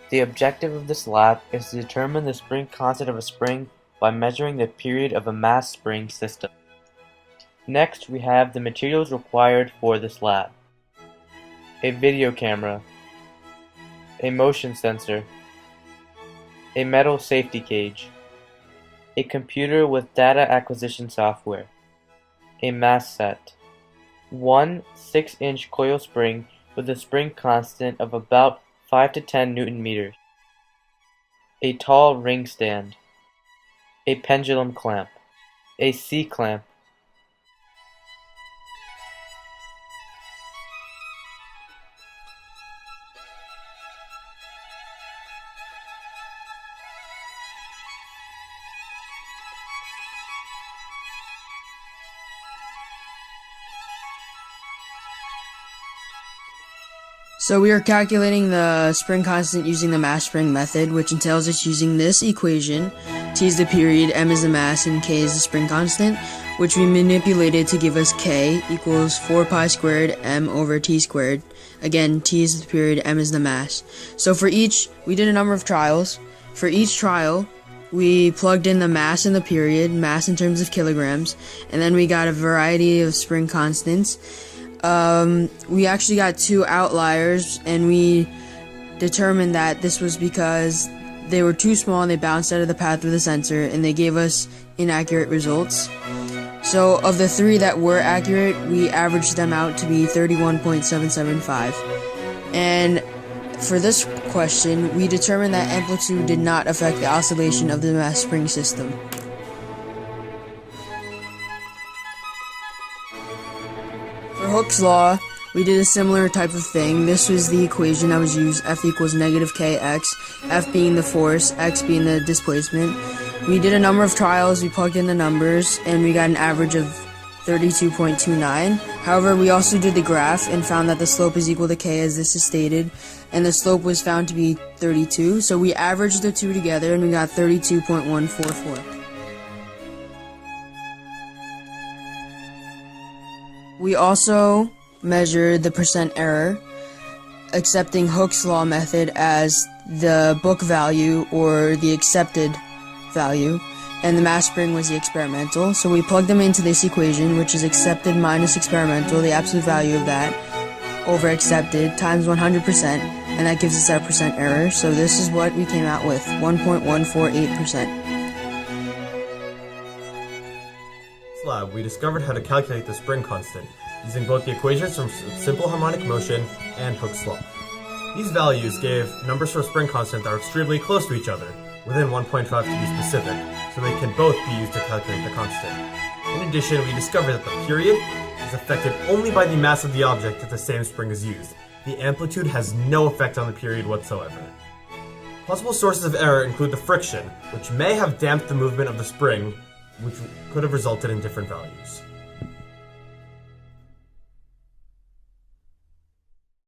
The objective of this lab is to determine the spring constant of a spring by measuring the period of a mass spring system. Next, we have the materials required for this lab: a video camera, a motion sensor, a metal safety cage, a computer with data acquisition software, a mass set, one 6-inch coil spring with a spring constant of about 5 to 10 Newton meters, a tall ring stand, a pendulum clamp, a C-clamp, So we are calculating the spring constant using the mass spring method, which entails us using this equation. T is the period, m is the mass, and k is the spring constant, which we manipulated to give us k equals 4 pi squared m over t squared. Again, t is the period, m is the mass. So we did a number of trials. For each trial, we plugged in the mass and the period, mass in terms of kilograms, and then we got a variety of spring constants. We actually got 2 outliers, and we determined that this was because they were too small and they bounced out of the path of the sensor, and they gave us inaccurate results. So of the 3 that were accurate, we averaged them out to be 31.775. And for this question, we determined that amplitude did not affect the oscillation of the mass spring system. For Hooke's law, we did a similar type of thing. This was the equation that was used, F equals negative kx, F being the force, x being the displacement. We did a number of trials, we plugged in the numbers, and we got an average of 32.29. However, we also did the graph and found that the slope is equal to k as this is stated, and the slope was found to be 32, so we averaged the two together and we got 32.144. We also measured the percent error, accepting Hooke's law method as the book value or the accepted value, and the mass spring was the experimental. So we plugged them into this equation, which is accepted minus experimental, the absolute value of that, over accepted, times 100%, and that gives us our percent error. So this is what we came out with, 1.148%. Lab, we discovered how to calculate the spring constant using both the equations from simple harmonic motion and Hooke's law. These values gave numbers for spring constant that are extremely close to each other, within 1.5 to be specific, so they can both be used to calculate the constant. In addition, we discovered that the period is affected only by the mass of the object if the same spring is used. The amplitude has no effect on the period whatsoever. Possible sources of error include the friction, which may have damped the movement of the spring, which could have resulted in different values.